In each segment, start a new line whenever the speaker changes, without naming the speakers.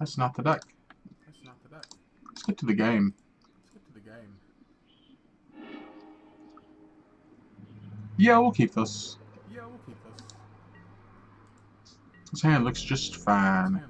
That's not the deck. Let's get to the game. Yeah, we'll keep this. This hand looks just fine.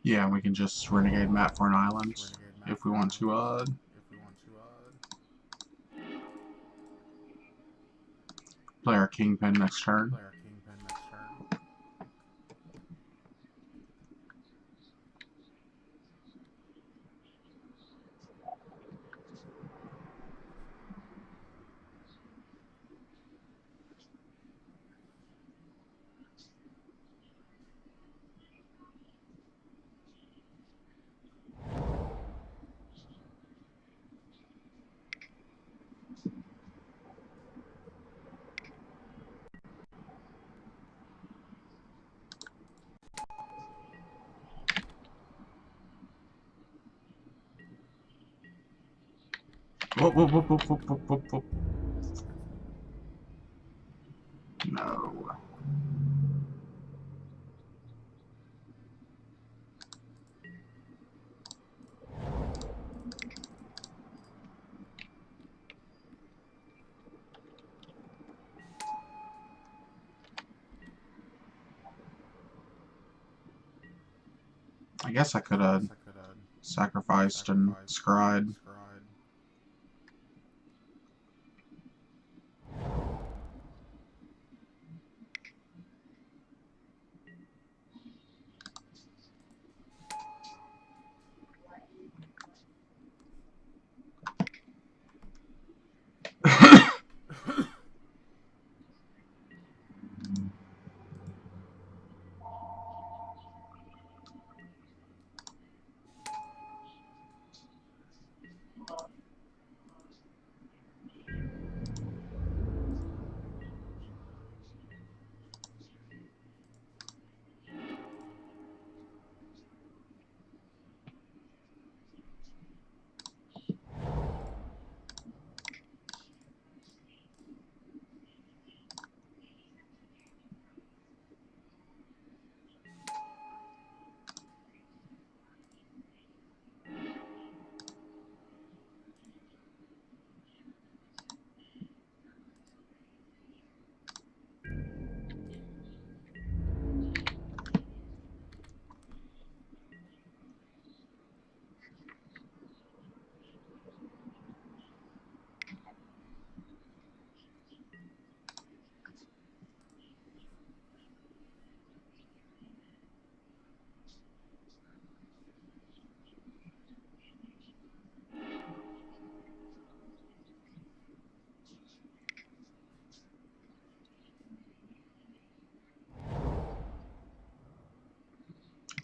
Yeah, we can just renegade map for an island if we want to play our kingpin next turn. Whoop, whoop, whoop, whoop, whoop, whoop, whoop, whoop. No. I guess I could have sacrificed and scryed.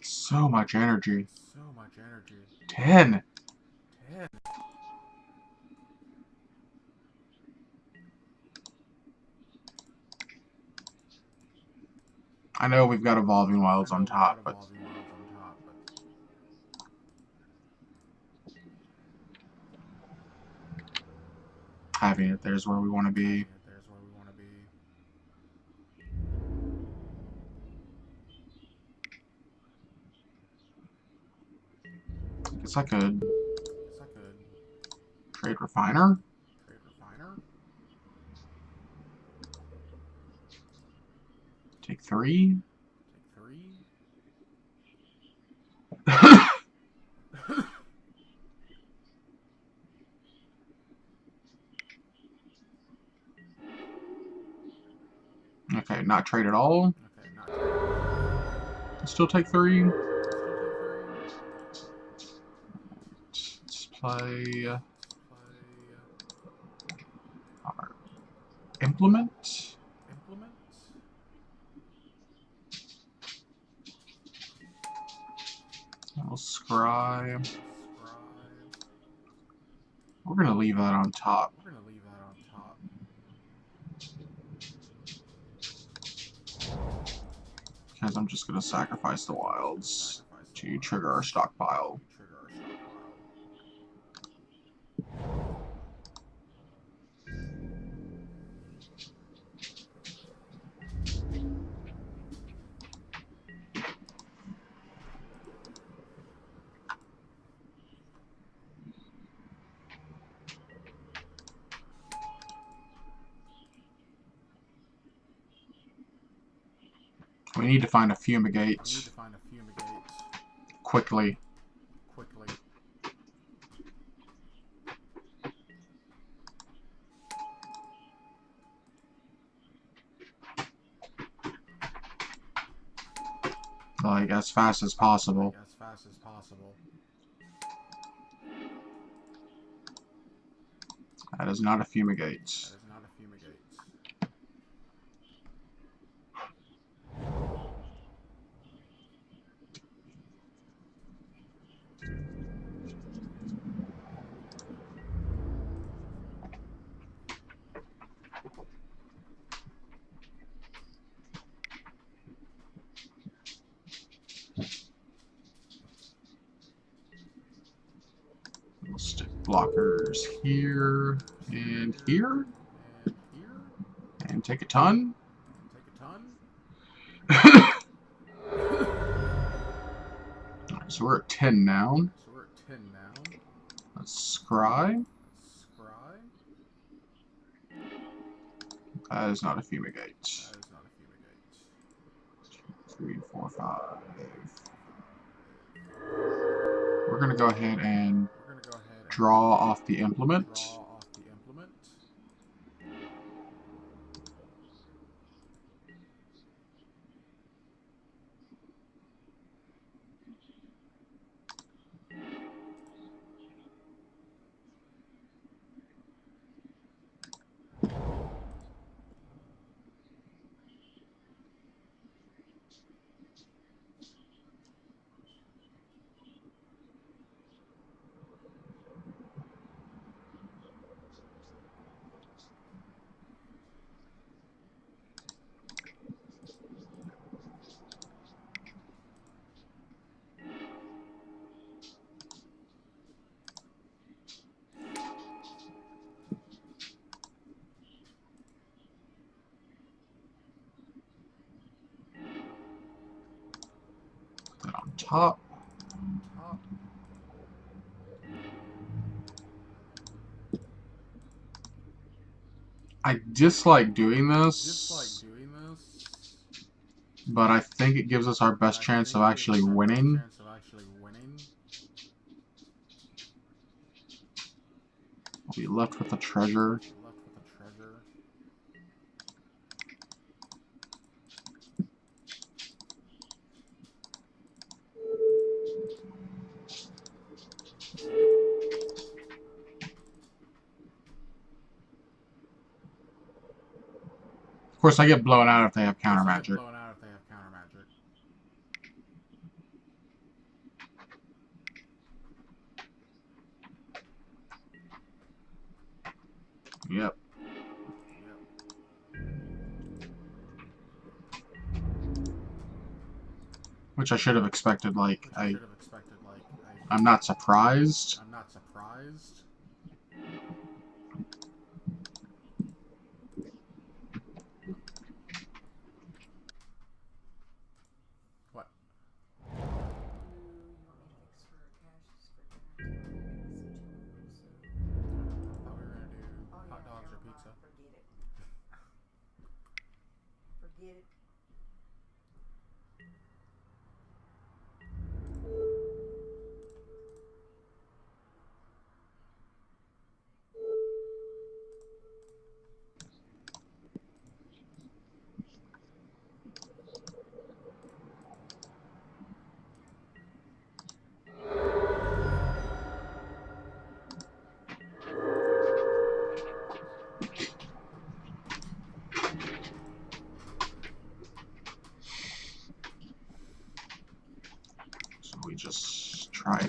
So much energy. 10. I know we've got Evolving Wilds on top, but having it there's where we want to be. I guess I could trade Refiner. Take 3. not trade at all. Still take 3. Let's play our implement. We'll scry. We're gonna leave that on top. Because I'm just gonna sacrifice the wilds to trigger our stockpile. We need to find a fumigate quickly. Like, as fast as possible. That is not a fumigate. We'll stick blockers here and here. And take a ton. Alright, so we're at 10 now. Let's scry. That is not a fumigate. 3, 4, 5. We're going to go ahead and draw off the implement. Put that on top. I dislike doing this, but I think it gives us our best chance of actually winning. We'll be left with the treasure. Of course, I get blown out if they have counter magic. Yep. Which I should have expected. Like, I'm not surprised.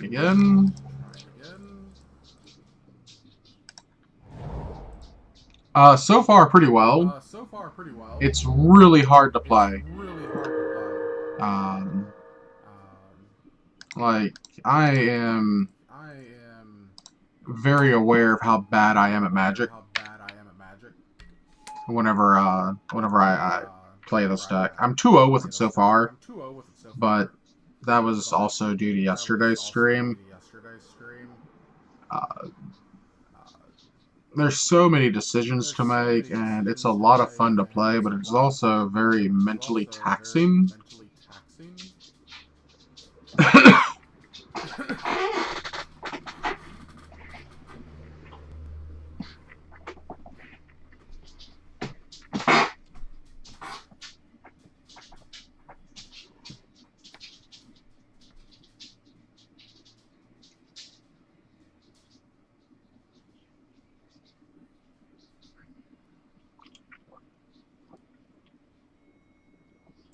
again. So far pretty well. It's really hard to play. Like, I am very aware of how bad I am at Magic. Whenever I play this deck. I'm 2-0 with it so far, but that was also due to yesterday's stream. There's so many decisions to make, and it's a lot of fun to play, but it's also very mentally taxing.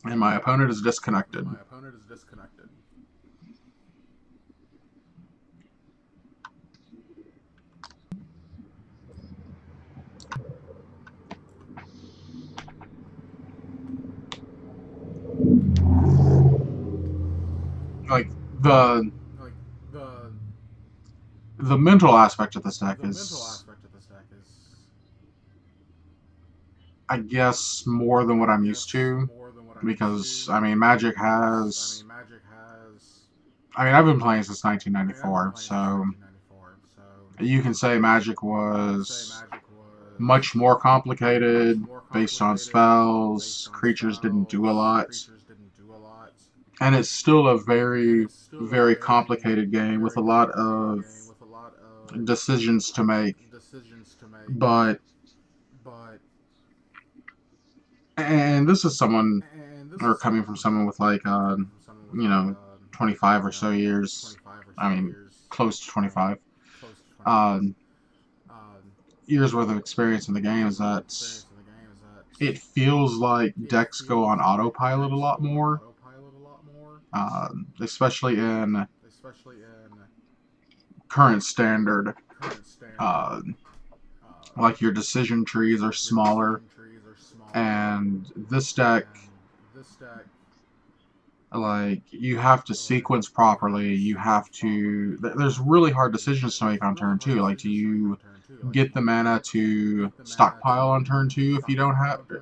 And my opponent is disconnected. Like, the mental aspect of this deck is, I guess, more than what I'm used to. Because, I mean, Magic has... I mean, I've been playing since 1994, so... You can say Magic was much more complicated, based on spells, creatures didn't do a lot. And it's still a very, very complicated game with a lot of decisions to make. But... And this is someone, or coming from someone with like, you know, 25 or so years, I mean, close to 25, years worth of experience in the game, is that it feels like decks go on autopilot a lot more, especially in current standard. Like, your decision trees are smaller, and this deck, like, you have to sequence properly, you have to... There's really hard decisions to make on turn 2, like, do you get the mana to stockpile on turn 2 if you don't have it?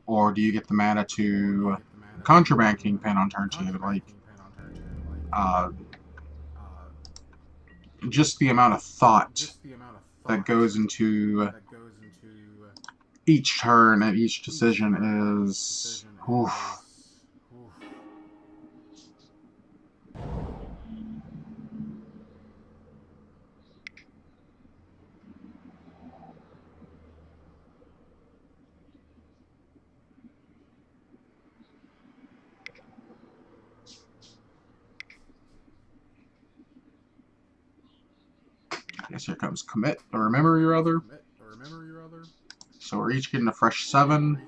Or do you get the mana to Contraband Kingpin on turn 2? Like, just the amount of thought that goes into each turn and each decision is... Oof. I guess here comes Commit or Remember Your Other. So we're each getting a fresh 7.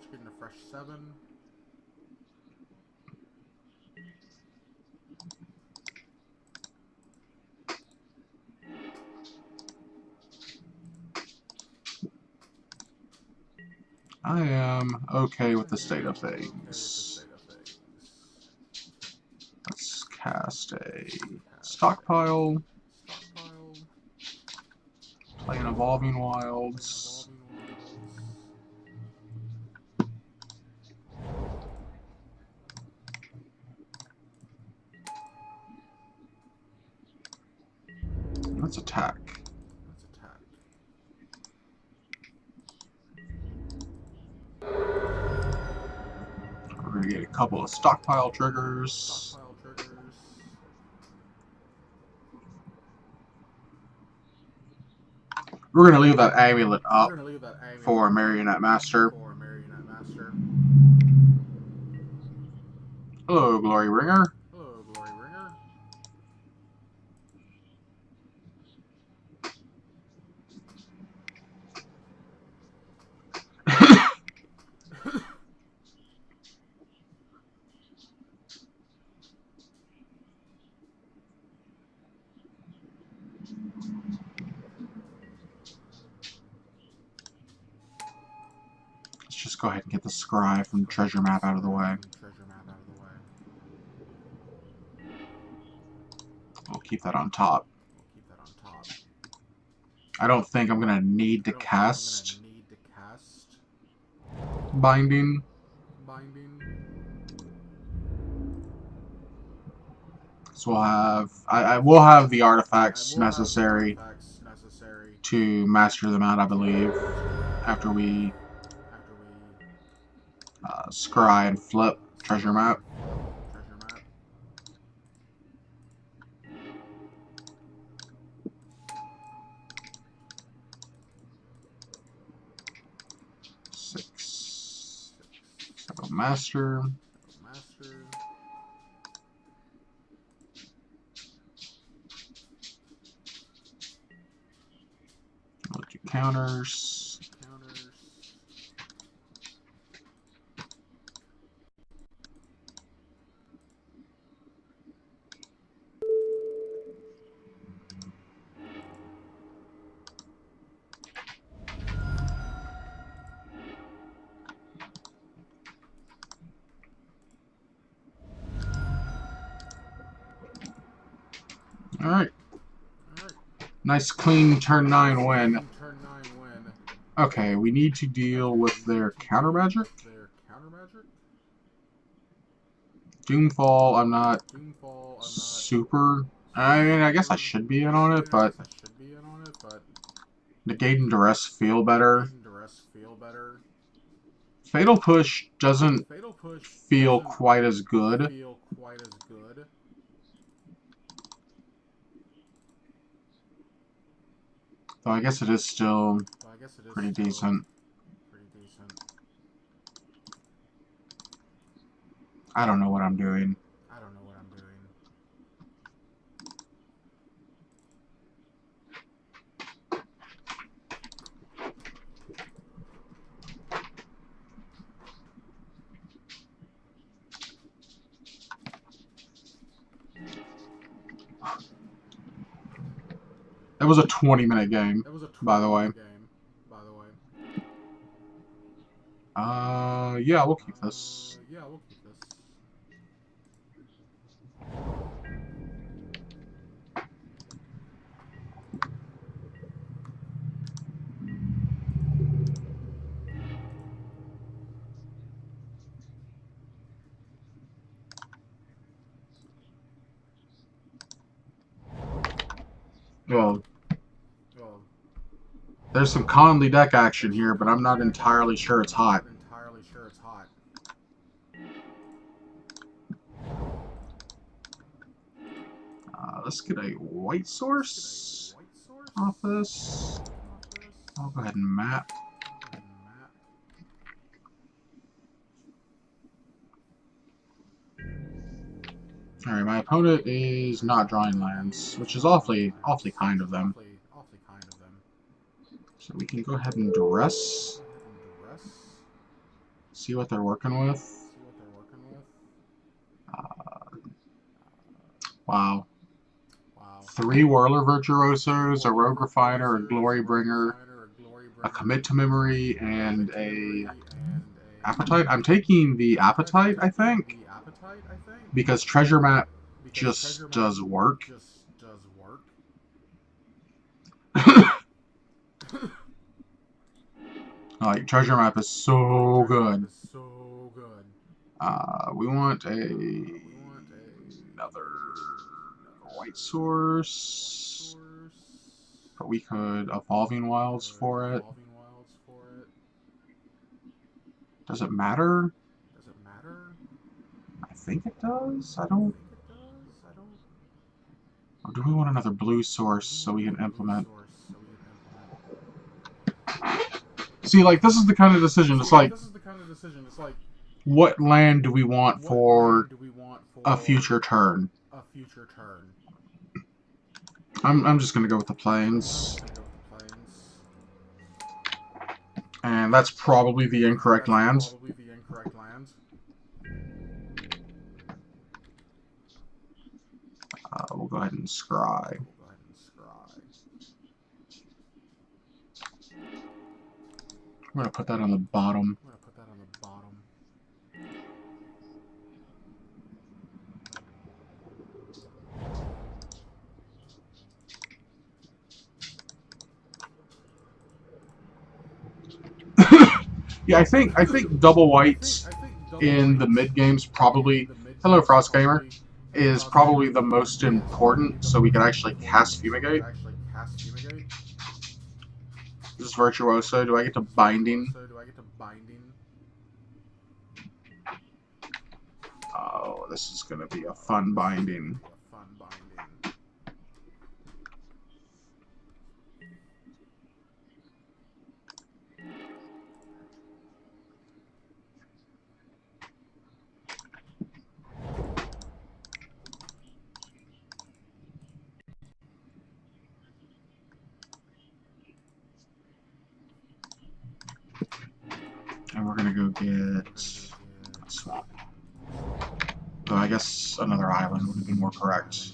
I am okay with the state of things. Let's cast a Stockpile. Play an Evolving Wilds. Let's attack. We're going to get a couple of Stockpile triggers. We're going to leave that amulet up for Marionette Master. Hello, Glory Ringer. Let's just go ahead and get the scry from treasure map out of the way. We'll keep that on top. I don't think I'm gonna need to cast binding. So we'll have I will have the artifacts necessary to master them out, I believe, after we scry and flip treasure map. So master. Look at counters. Alright. Nice clean turn 9 win. Okay, we need to deal with their counter magic. Doomfall, I'm not super... I mean, I guess I should be in on it, but... Negate and Duress feel better. Fatal Push doesn't feel quite as good. Though I guess it is still pretty decent. I don't know what I'm doing. It was a 20-minute game, by the way. Yeah, we'll keep this. Well, there's some Conley deck action here, but I'm not entirely sure it's hot. Let's get a white source off this. I'll go ahead and map. Alright, my opponent is not drawing lands, which is awfully kind of them. So we can go ahead and duress. See what they're working with. Wow. 3 Whirler Virtuosos, a Rogue Refiner, a Glory Bringer, a Commit to Memory, and a Appetite. I'm taking the Appetite, I think, because Treasure Map just does work. Like, Treasure Map is so good. We want another white source, but we could Evolving Wilds for it. Does it matter? I think it does. I don't. Or do we want another blue source so we can implement? See, like, this is the kind of decision. It's like, what land do we want for a future turn? I'm just gonna go with the plains. And that's probably the incorrect land. We'll go ahead and scry. I'm gonna put that on the bottom. Yeah, I think double whites in the mid games probably. Hello, Frost Gamer, is probably the most important, so we can actually cast Fumigate. This is Virtuoso. Do I get to Binding? Oh, this is gonna be a fun binding. And we're gonna go get a swamp. Though I guess another island would have been more correct.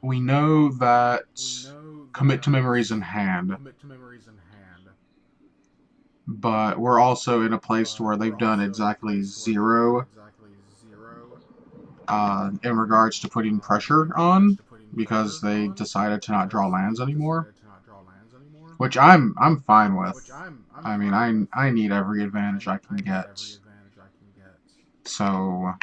We know that commit to memories in hand, but we're also in a place where they've done exactly zero in regards to putting pressure on, because they decided to not draw lands anymore, which I'm fine with. I mean, I need every advantage I can get. So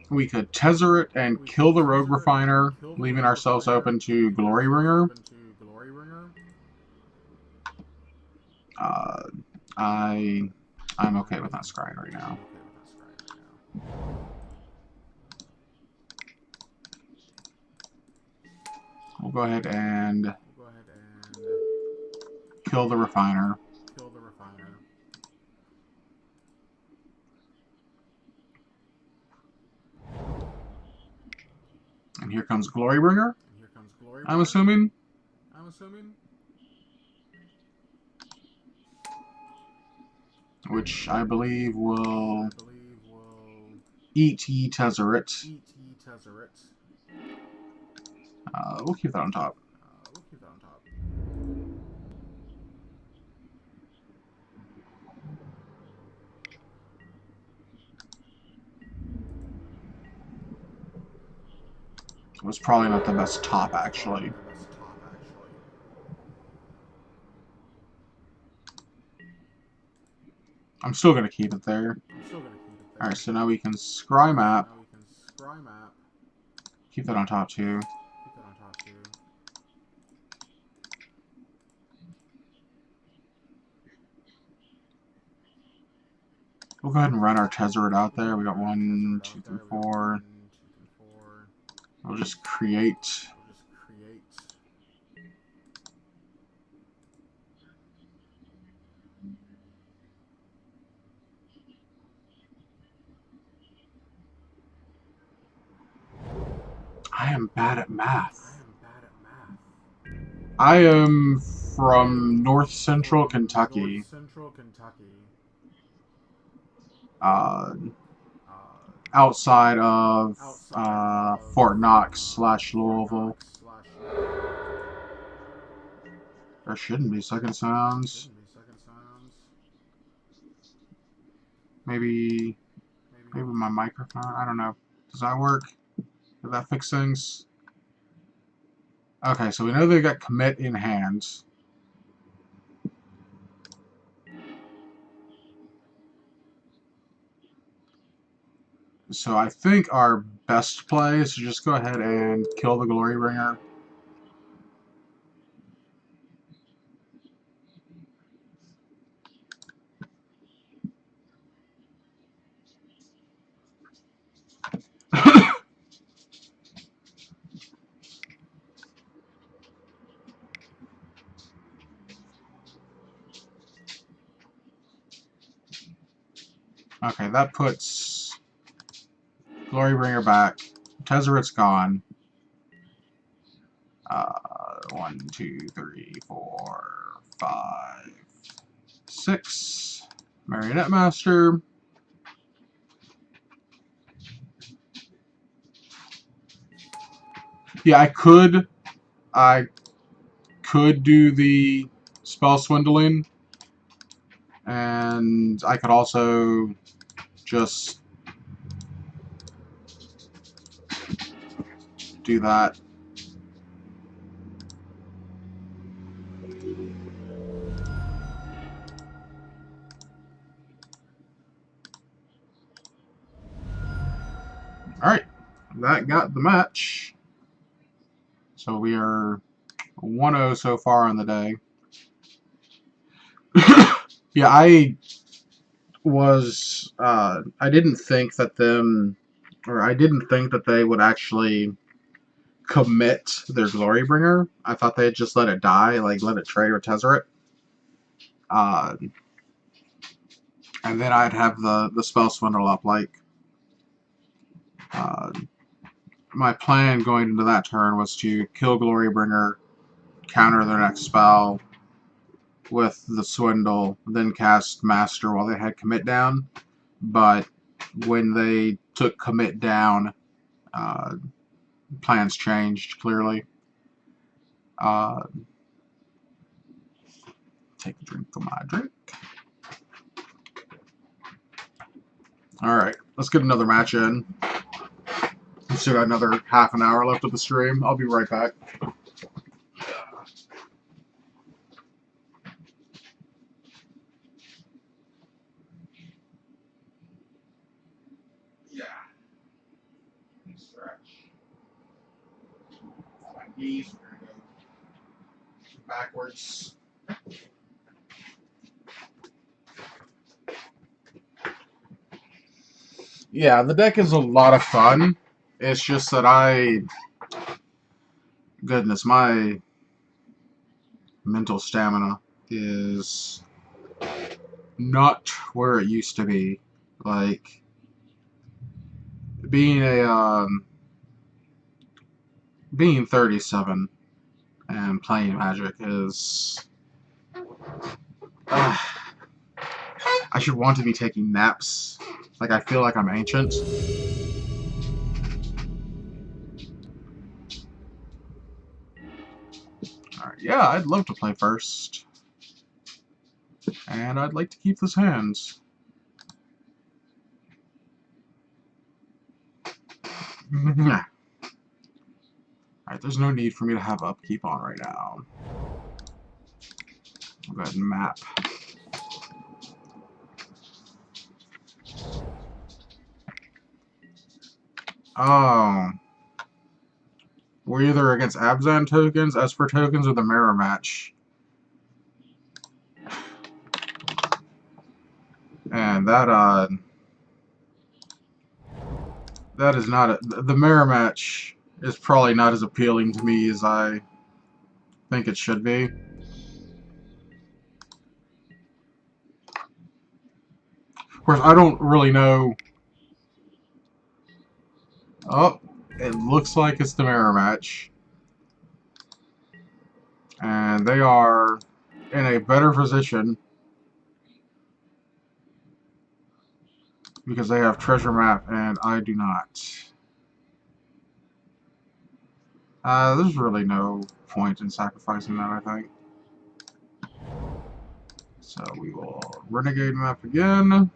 we could Tezzeret and kill the Rogue Refiner, leaving ourselves open to Glory Bringer. I'm okay with not scrying right now. We'll go ahead and kill the Refiner. And here comes Glorybringer, I'm assuming. Which I believe will eat ye Tezzeret. We'll keep that on top. It was probably not the best top, actually. I'm still going to keep it there. Alright, so now we can scry map. Keep that on top, too. We'll go ahead and run our Tezzeret out there. We got 1, 2, 3, 4. We'll just create. I am bad at math. I am from North Central Kentucky. Outside of Fort Knox / Louisville. There shouldn't be second sounds. Maybe my microphone. I don't know. Does that work? Did that fix things? Okay, so we know they've got commit in hand. So I think our best play is to just go ahead and kill the Glorybringer. Okay, that puts Glorybringer back. Tezzeret's gone. 1, 2, 3, 4, 5, 6. Marionette Master. Yeah, I could do the spell swindling, and I could also just do that. Alright, that got the match. So we are 1-0 so far on the day. Yeah, I didn't think that I didn't think that they would actually commit their Glorybringer. I thought they'd just let it die, like let it trade or Tezzeret. And then I'd have the spell swindle up. Like, my plan going into that turn was to kill Glorybringer, counter their next spell with the swindle, then cast Master while they had commit down. But when they took commit down, plans changed clearly. Take a drink of my drink. Alright, let's get another match in. We still got another half an hour left of the stream. I'll be right back. Yeah. Stretch. My knees are going to go backwards. Yeah, the deck is a lot of fun. It's just that goodness, my mental stamina is not where it used to be. Like, being being 37 and playing Magic is, I should want to be taking naps. Like, I feel like I'm ancient. Alright, yeah, I'd love to play first. And I'd like to keep this hands. Alright, there's no need for me to have upkeep on right now. I'll go ahead and map. Oh. We're either against Abzan tokens, Esper tokens, or the mirror match. And that is not the mirror match is probably not as appealing to me as I think it should be. Of course, I don't really know. Oh, it looks like it's the mirror match. And they are in a better position because they have treasure map and I do not. There's really no point in sacrificing that, I think. So we will renegade map again.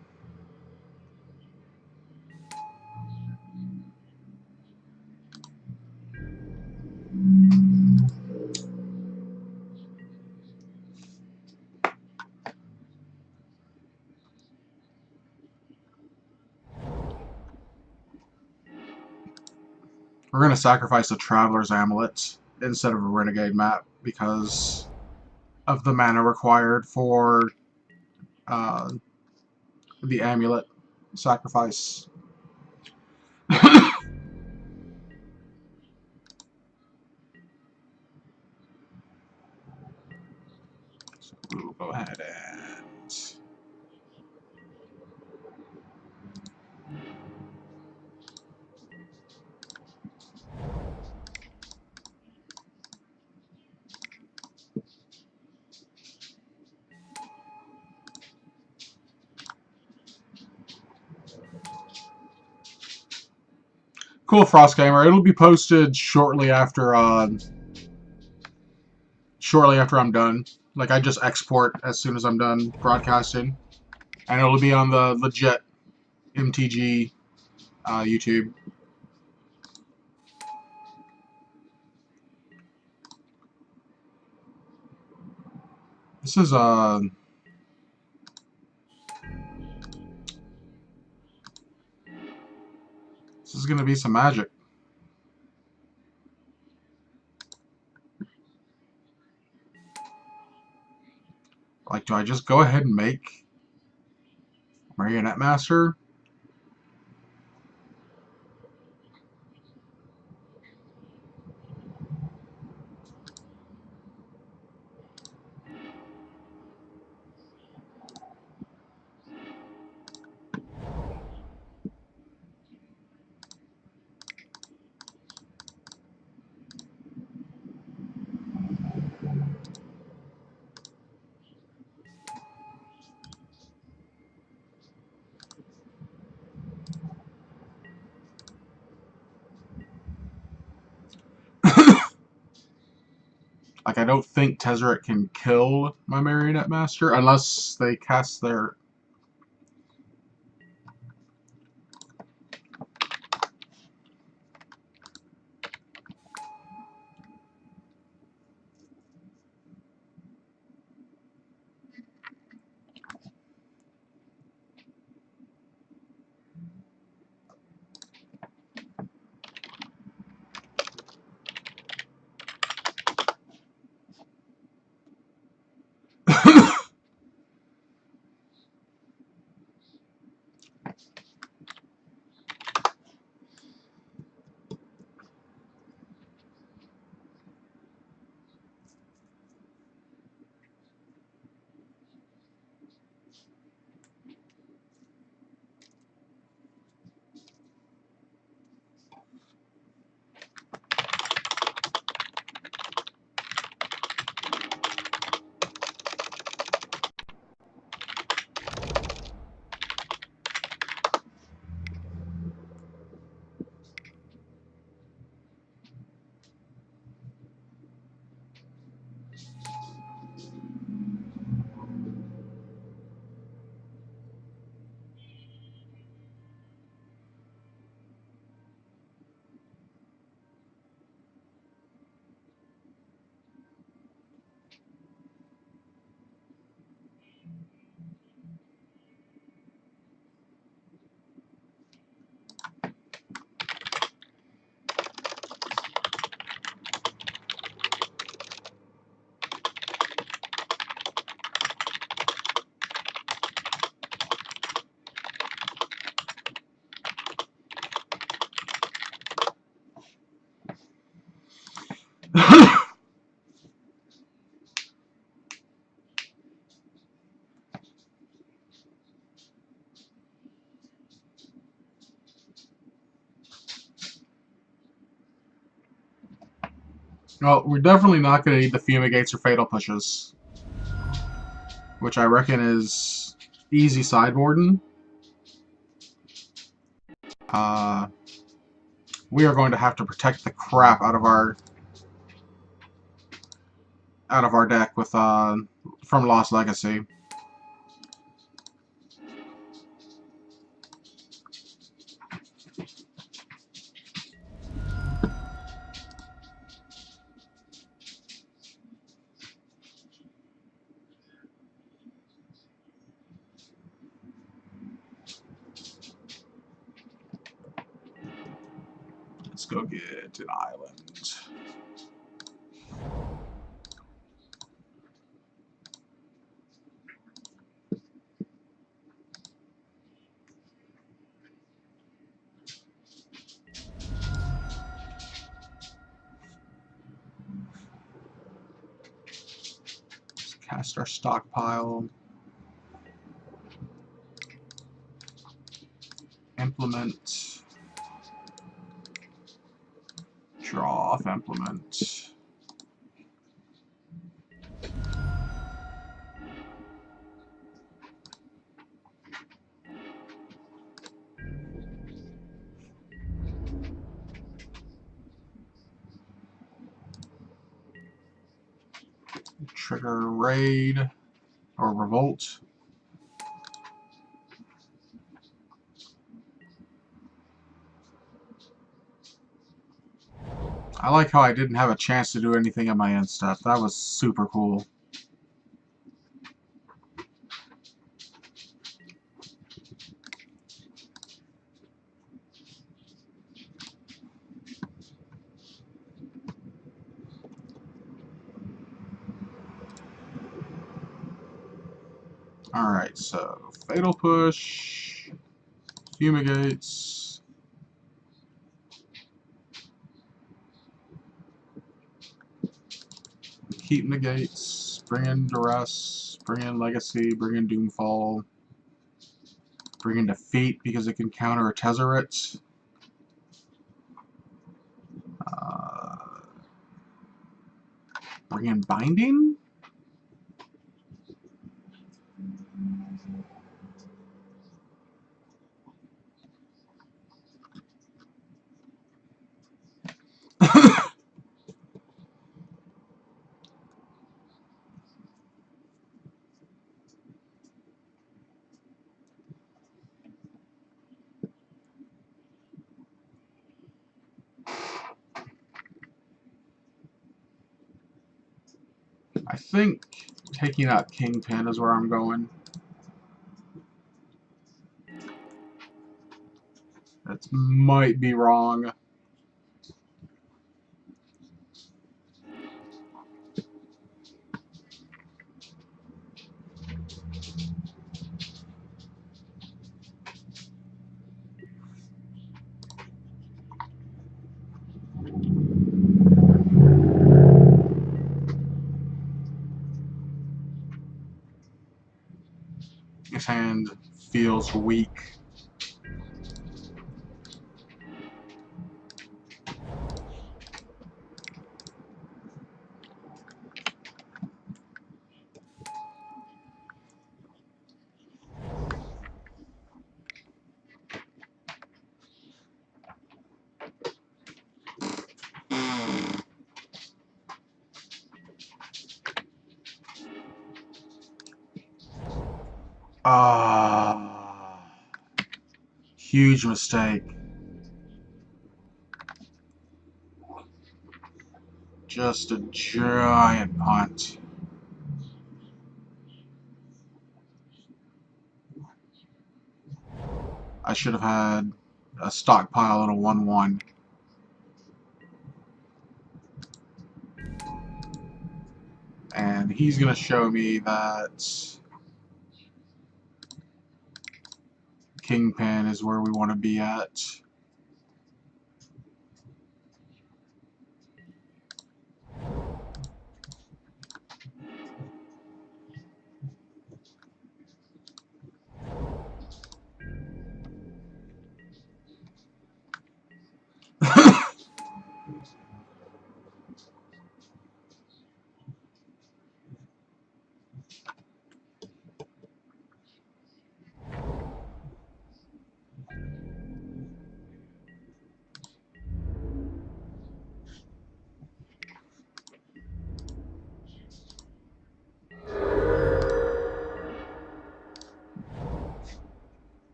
We're going to sacrifice a Traveler's Amulet instead of a Renegade map because of the mana required for the Amulet sacrifice. So we will go ahead and Cool, Frost Gamer. It'll be posted shortly after I'm done. Like, I just export as soon as I'm done broadcasting. And it'll be on the legit MTG YouTube. This is gonna be some magic. Like, do I just go ahead and make Marionette Master? Like, I don't think Tezzeret can kill my Marionette Master unless they cast their... Well, we're definitely not going to need the Fumigates or Fatal Pushes, which I reckon is easy sideboarding. We are going to have to protect the crap out of our deck with from Lost Legacy. Let's go get an island. Let's cast our stockpile. Implement. Draw off implement. trigger raid or revolt. I like how I didn't have a chance to do anything in my end step. That was super cool. Alright, so Fatal Push, Fumigates, Keep Negates, bring in Duress, bring in Legacy, bring in Doomfall, bring in Defeat because it can counter a Tezzeret. Bring in Binding? I think taking out Kingpin is where I'm going. That might be wrong. His hand feels weak. Huge mistake. Just a giant punt. I should have had a stockpile and a 1-1. And he's going to show me that Kingpin is where we want to be at.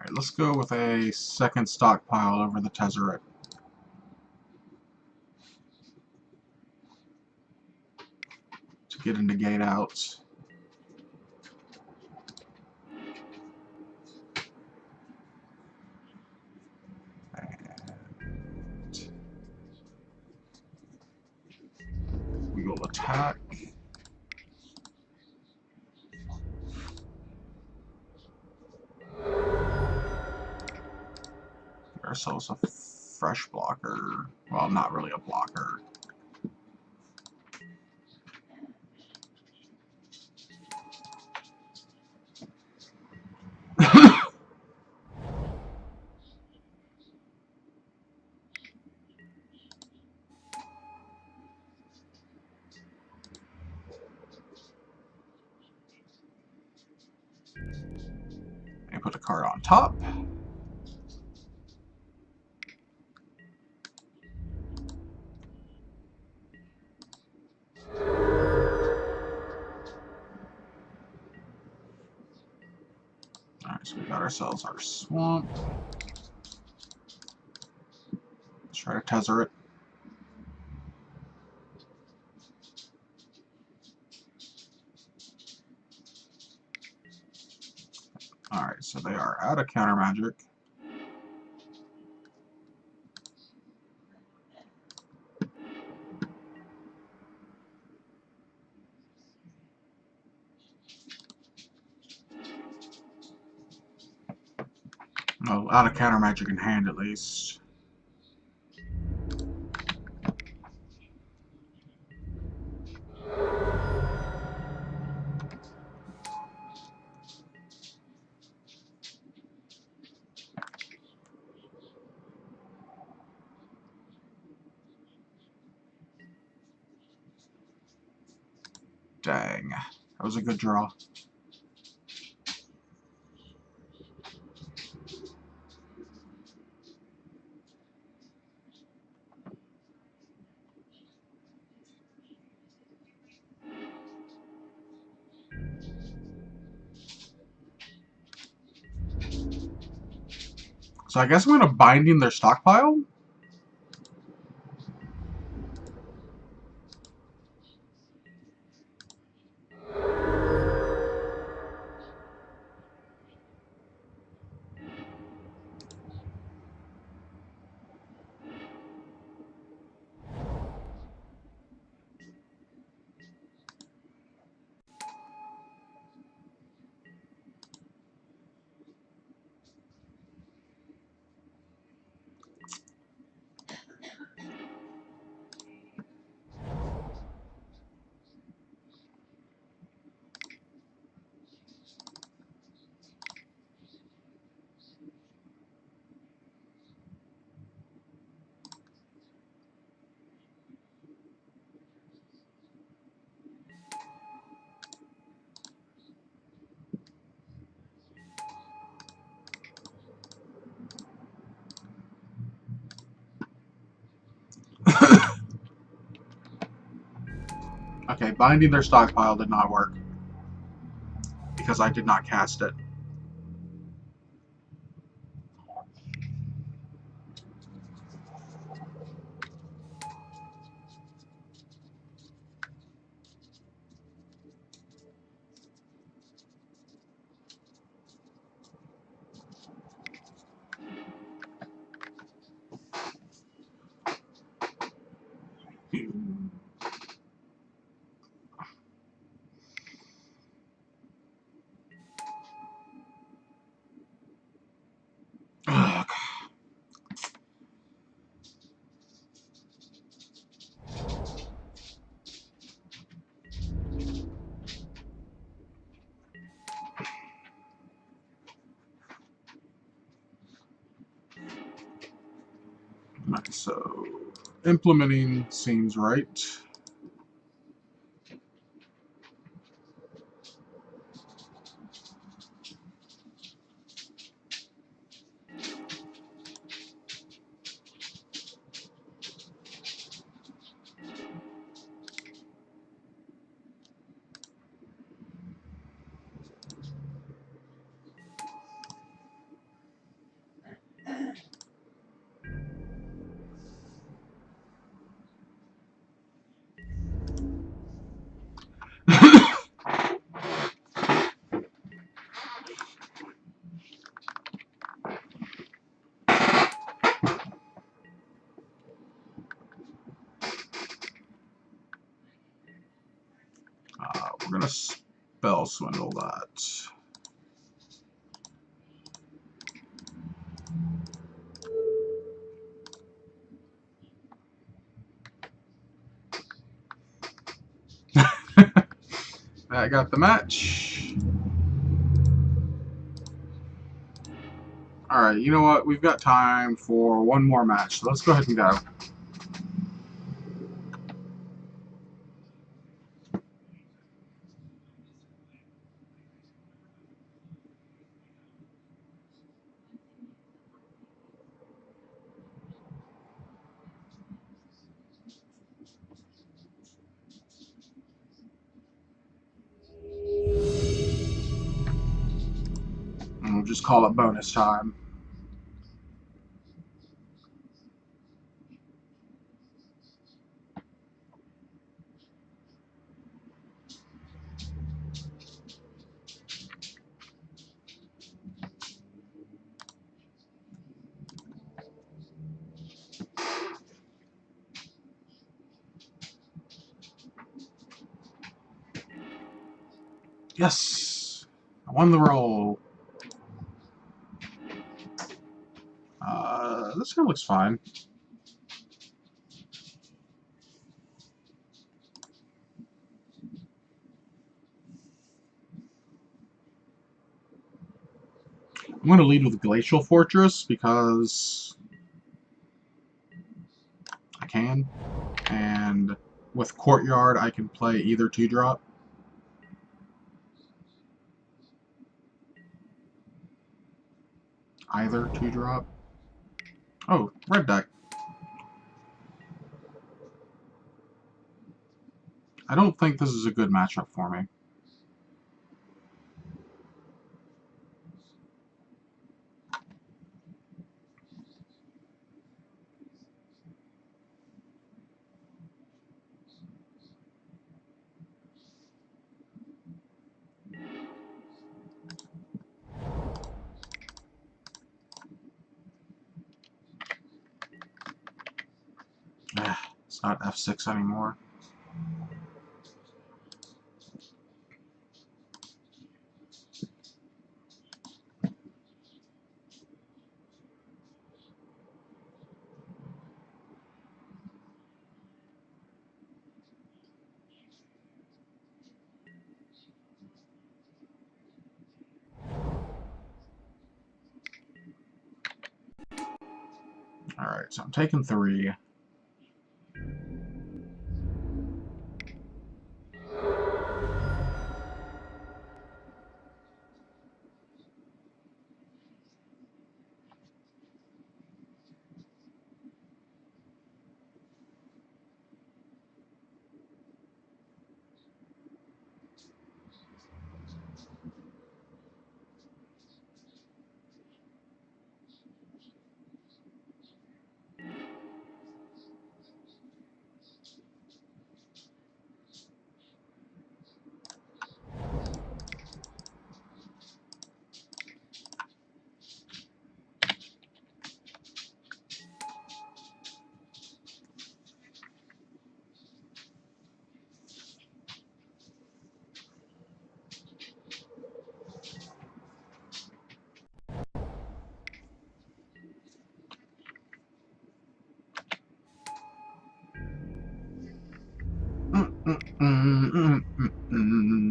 Alright, let's go with a second stockpile over the Tezzeret. To get into gate outs. We will attack. Get ourselves a fresh blocker. Well, not really a blocker. And put a card on top. Got ourselves our swamp. Let's try to tether it. Alright, so they are out of counter magic. Well, out of counter magic in hand at least. Dang. That was a good draw. So I guess I'm going to binding their stockpile? Okay, binding their stockpile did not work. Because I did not cast it. Ugh. So, implementing seems right. We're going to spell swindle that. I got the match. Alright, you know what? We've got time for one more match. So let's go ahead and go. just call it bonus time. Yes! I won the roll. This guy looks fine. I'm going to lead with Glacial Fortress because I can. And with Courtyard, I can play either 2-drop. Either 2-drop. Oh, red deck. I don't think this is a good matchup for me. It's not F6 anymore. Alright, so I'm taking 3.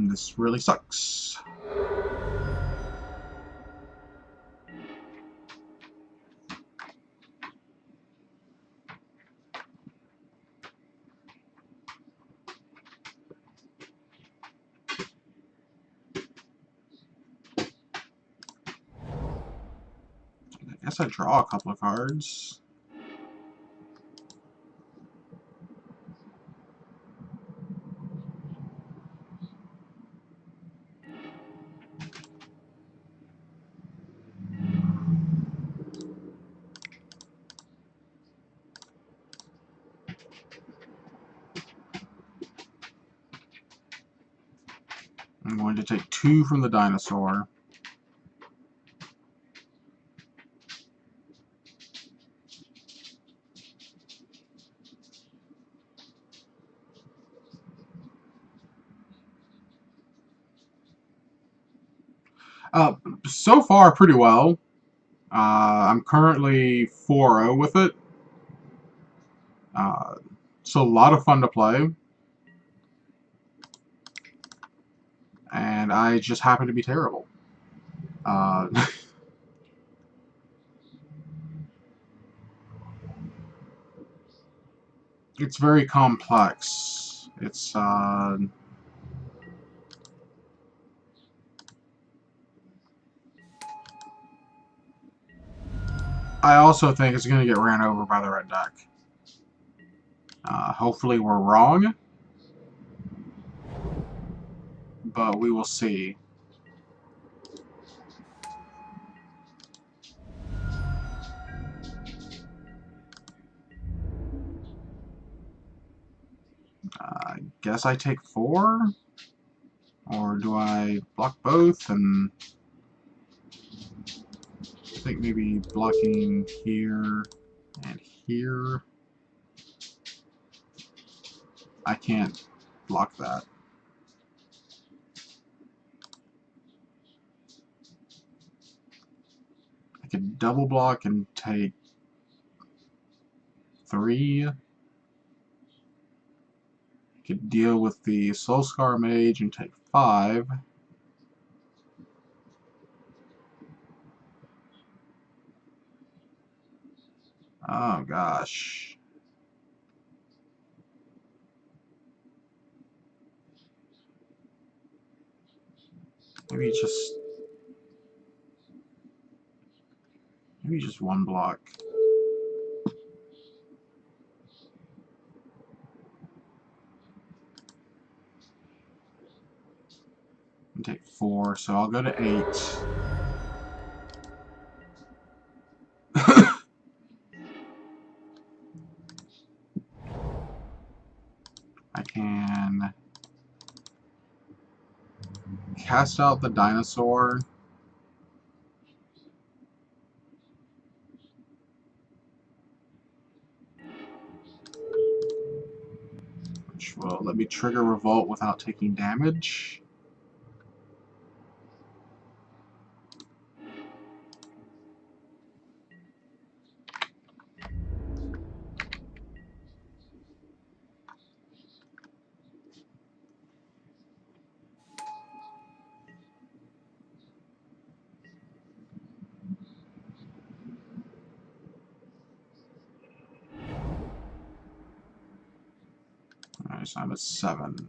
This really sucks. I guess I draw a couple of cards. I'm going to take 2 from the dinosaur. So far, pretty well. I'm currently 4-0 with it. So a lot of fun to play. And I just happen to be terrible. It's very complex. It's, I also think it's going to get ran over by the red deck. Hopefully we're wrong. But we will see. I guess I take 4? Or do I block both? And I think maybe blocking here and here. I can't block that. I could double block and take 3. I could deal with the Soul Scar Mage and take 5. Oh gosh. Maybe just 1 block. And take 4, so I'll go to 8. I can cast out the dinosaur. Which will let me trigger Revolt without taking damage. Alright, so I'm at 7.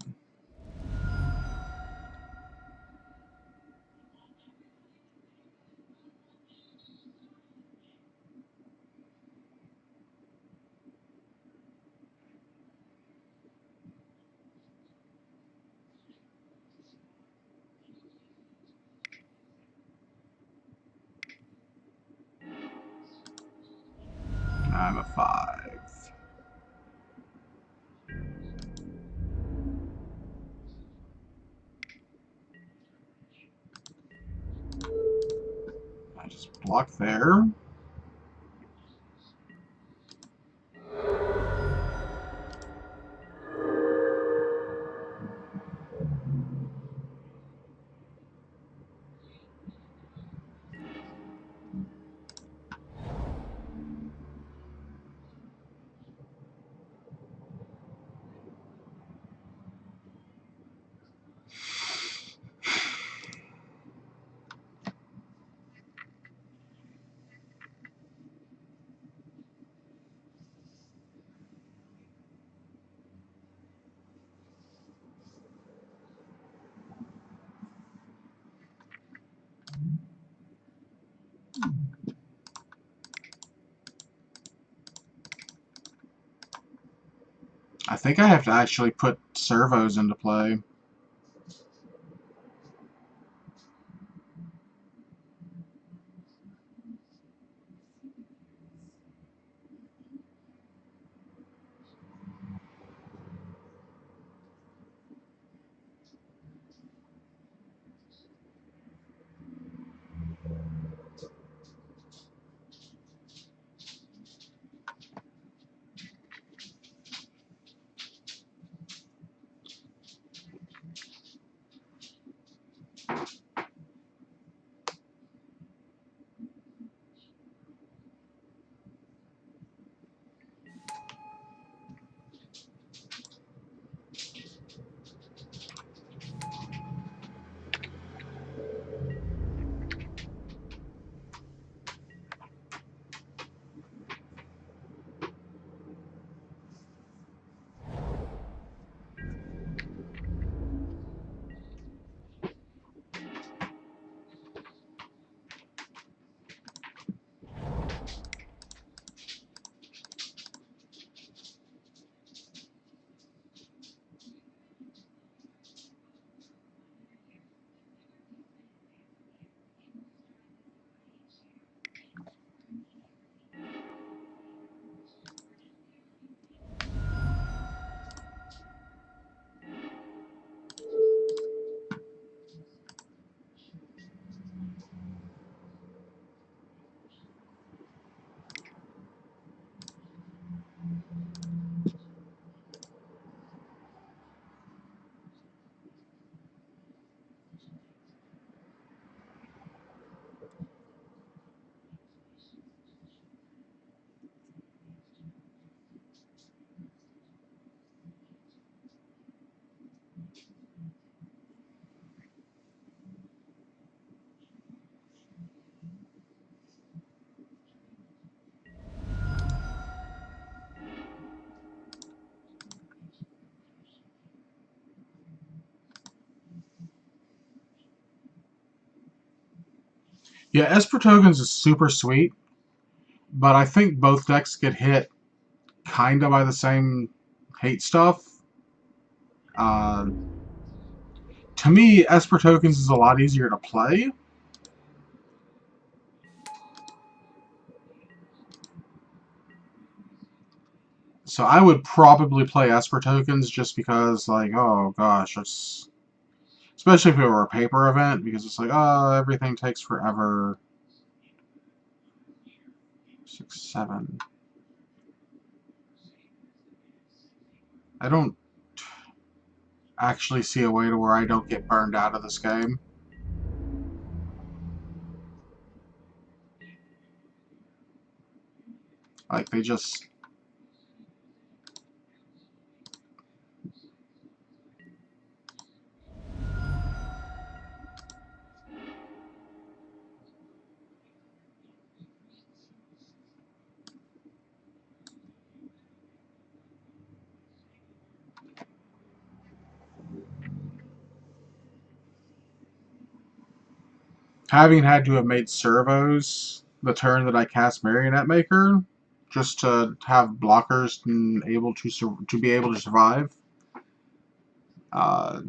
I'm at 5. I just block there. I think I have to actually put servos into play. Yeah, Esper tokens is super sweet, but I think both decks get hit kind of by the same hate stuff. Uh, to me, Esper tokens is a lot easier to play. So I would probably play Esper tokens just because, like, oh gosh, it's especially if it were a paper event, because it's like, oh, everything takes forever. 6, 7. I don't actually see a way to where I don't get burned out of this game. Like, they just... Having had to have made servos the turn that I cast Marionette Maker, just to have blockers and able to be able to survive. Uh,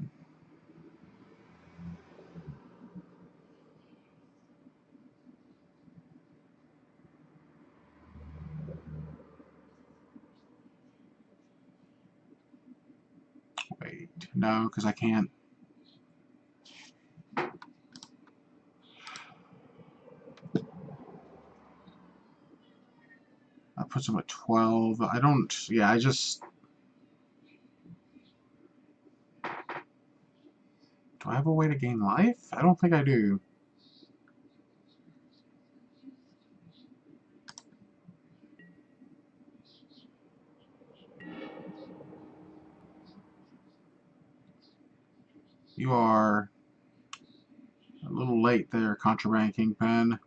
Wait, no, because I can't. That puts him at 12. I don't. Yeah, I just. Do I have a way to gain life? I don't think I do. You are a little late there, Contraband Kingpin.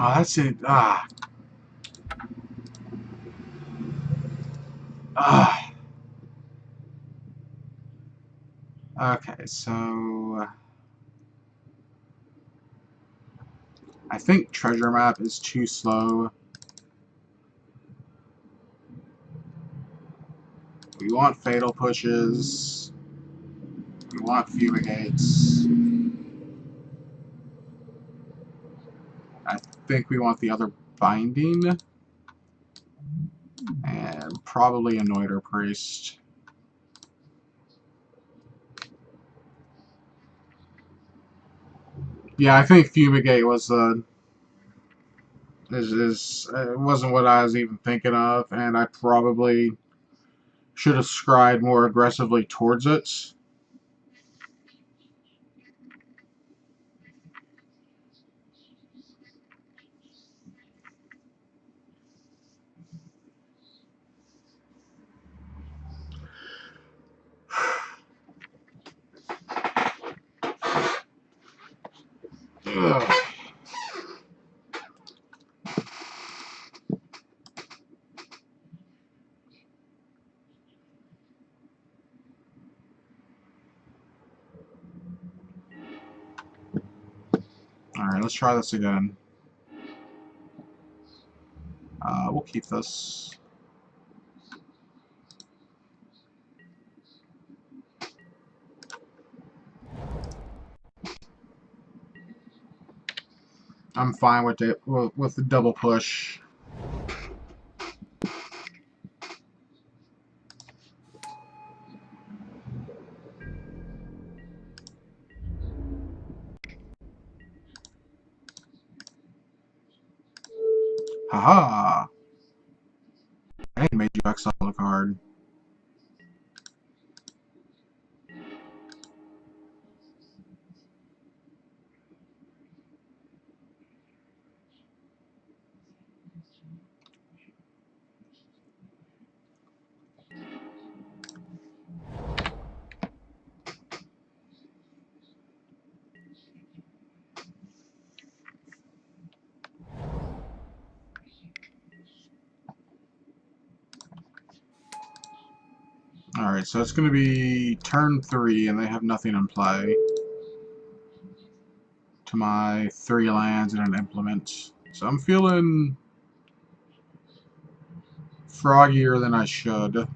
Oh, that's it. Ah. Okay, so I think Treasure Map is too slow. We want Fatal Pushes. We want Fumigates. I think we want the other Binding. And probably a Noiter Priest. Yeah, I think Fumigate was wasn't what I was even thinking of, and I probably should have scryed more aggressively towards it. Ugh. Alright, let's try this again. We'll keep this. I'm fine with it with the double push. Haha! I made you exile a card. Alright, so it's going to be turn 3, and they have nothing in play. To my 3 lands and an implement. So I'm feeling froggier than I should.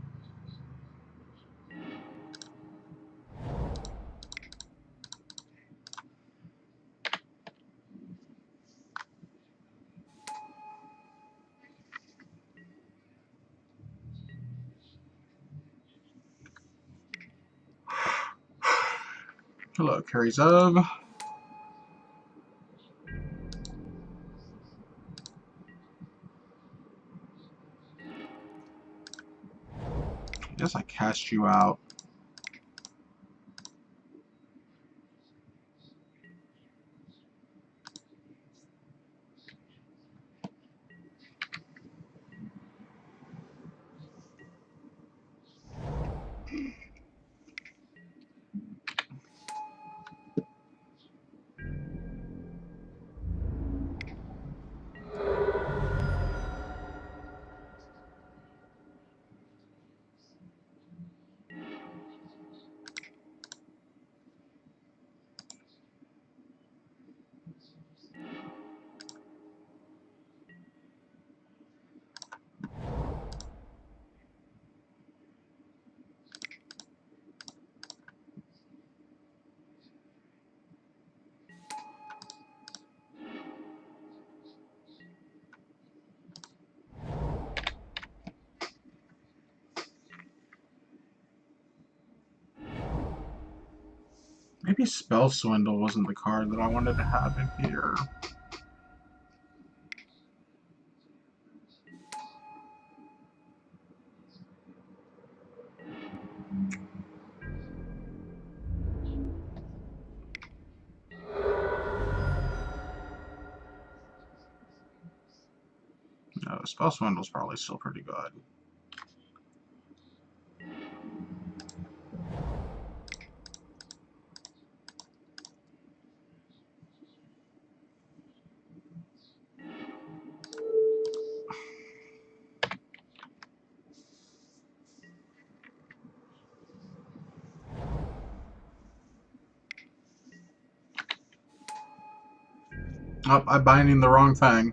Hello, Carries of. I guess I cast you out. Maybe Spell Swindle wasn't the card that I wanted to have in here. No, Spell Swindle's probably still pretty good. Oh, I'm binding the wrong thing.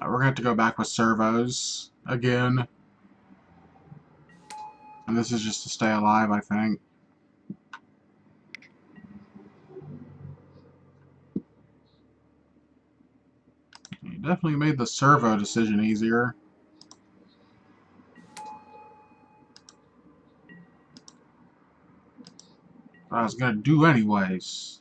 We're going to have to go back with servos again. And this is just to stay alive, I think. You definitely made the servo decision easier. But I was going to do anyways.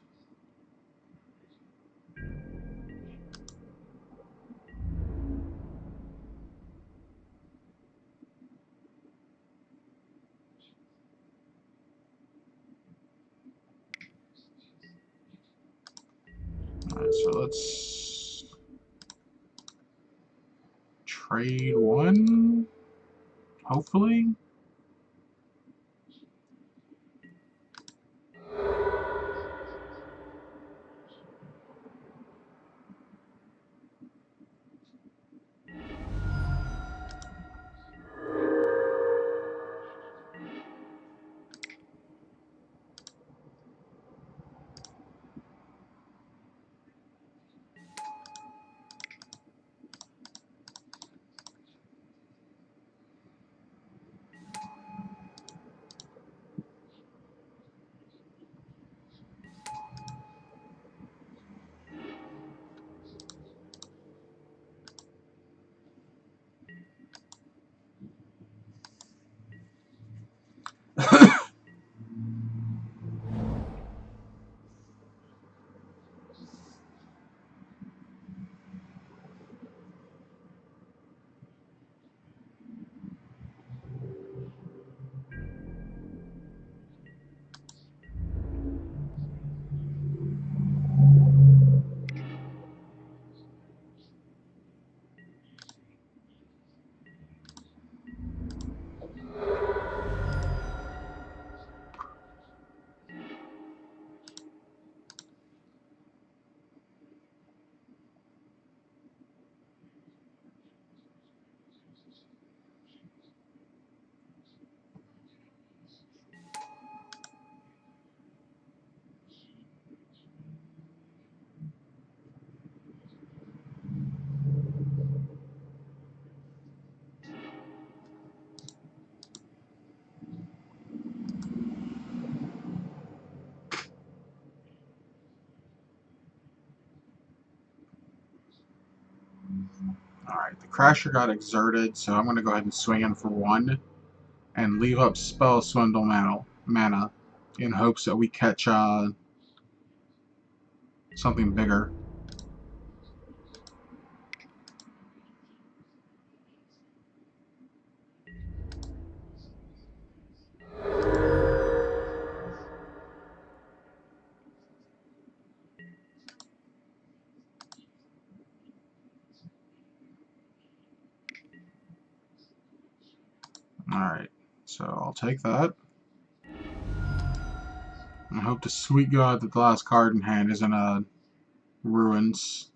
Alright, so let's trade one, hopefully. Alright, the Crasher got exerted, so I'm going to go ahead and swing in for one and leave up Spell Swindle mana in hopes that we catch something bigger. Alright, so I'll take that. I hope to sweet God that the last card in hand isn't a Ruins.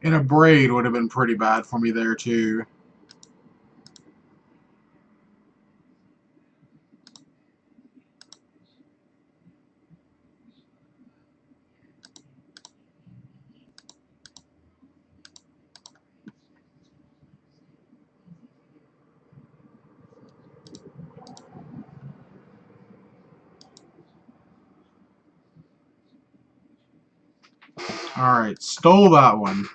And a Braid would have been pretty bad for me there too. Alright, stole that one.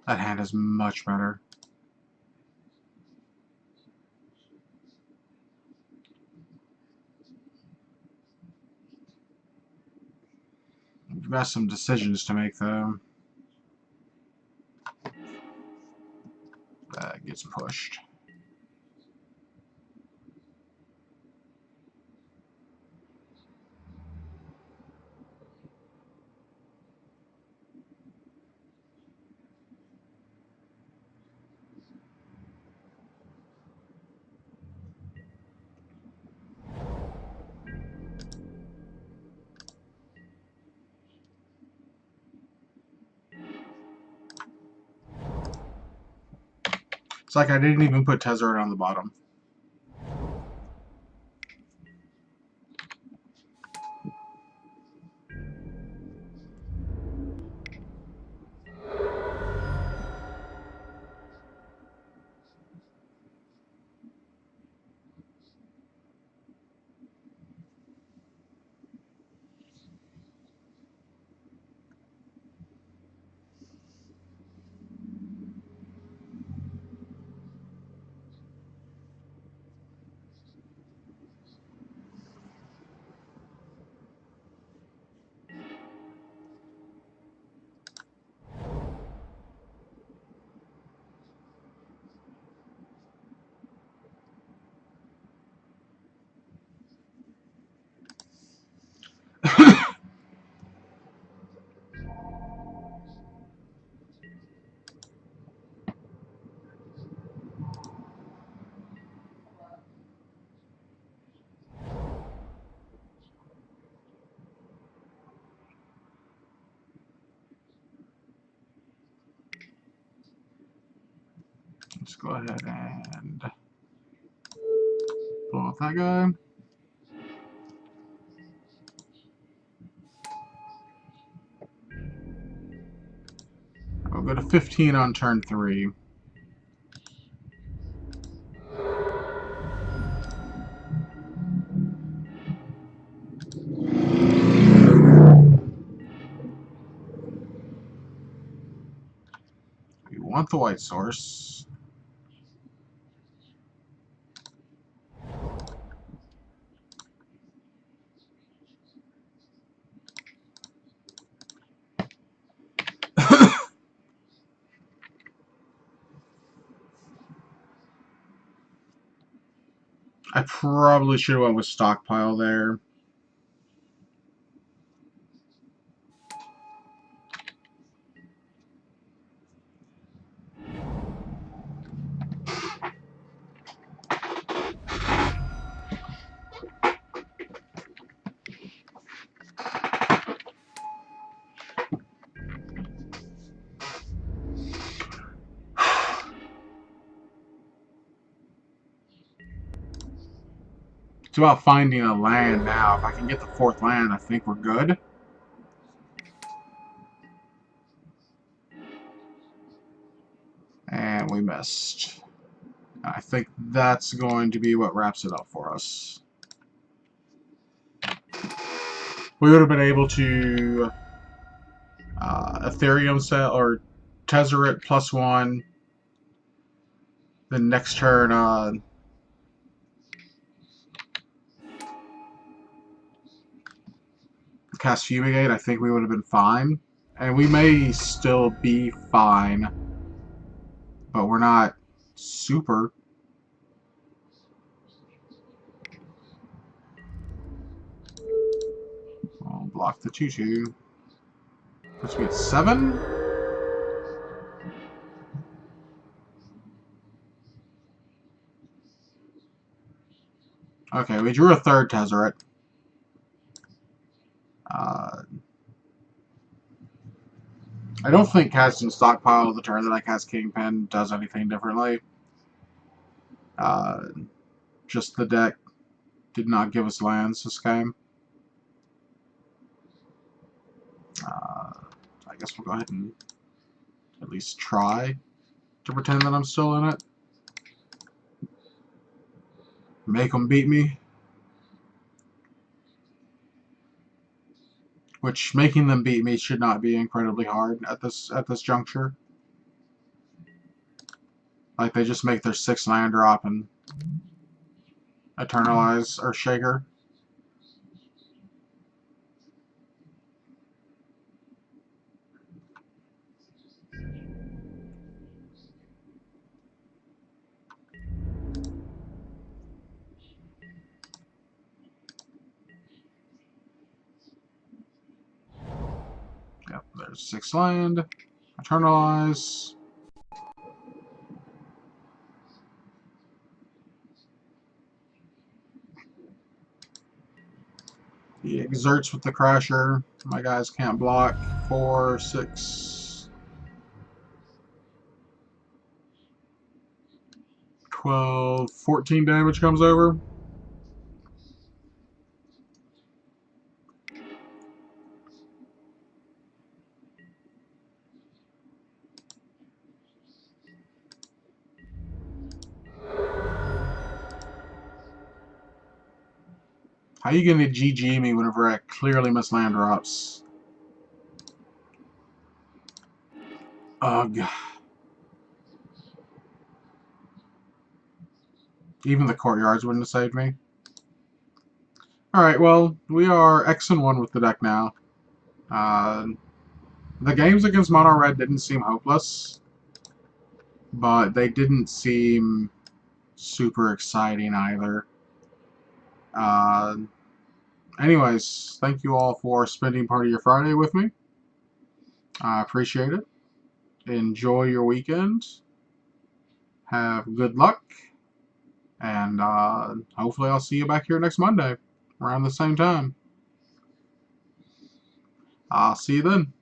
That hand is much better. got some decisions to make, though. That gets pushed. It's like I didn't even put Tezzeret on the bottom. Let's go ahead and blow off that guy. We'll go to 15 on turn 3. We want the white source. I probably should have went with stockpile there. It's about finding a land now. If I can get the 4th land, I think we're good. And we missed. I think that's going to be what wraps it up for us. We would have been able to Ethereum set or Tezzeret +1. The next turn, cast Fumigate. I think we would have been fine. And we may still be fine, but we're not super. I'll block the 2/2. Puts me at 7. Okay, we drew a 3rd Tezzeret. I don't think casting Stockpile the turn that I cast Kingpin does anything differently. Just the deck did not give us lands this game. I guess we'll go ahead and at least try to pretend that I'm still in it. Make them beat me. Which, making them beat me should not be incredibly hard at this juncture. Like, they just make their 6 land drop and Eternalize or Shaker. 6 land. Eternalize. He exerts with the Crasher. My guys can't block. 4, 6, 12, 14 damage comes over. How you gonna GG me whenever I clearly miss land drops? Ugh. Even the courtyards wouldn't have saved me. Alright, well, we are X and 1 with the deck now. The games against Mono Red didn't seem hopeless, but they didn't seem super exciting either. Uh, Anyways, thank you all for spending part of your Friday with me. I appreciate it. Enjoy your weekend. Have good luck. And hopefully I'll see you back here next Monday around the same time. I'll see you then.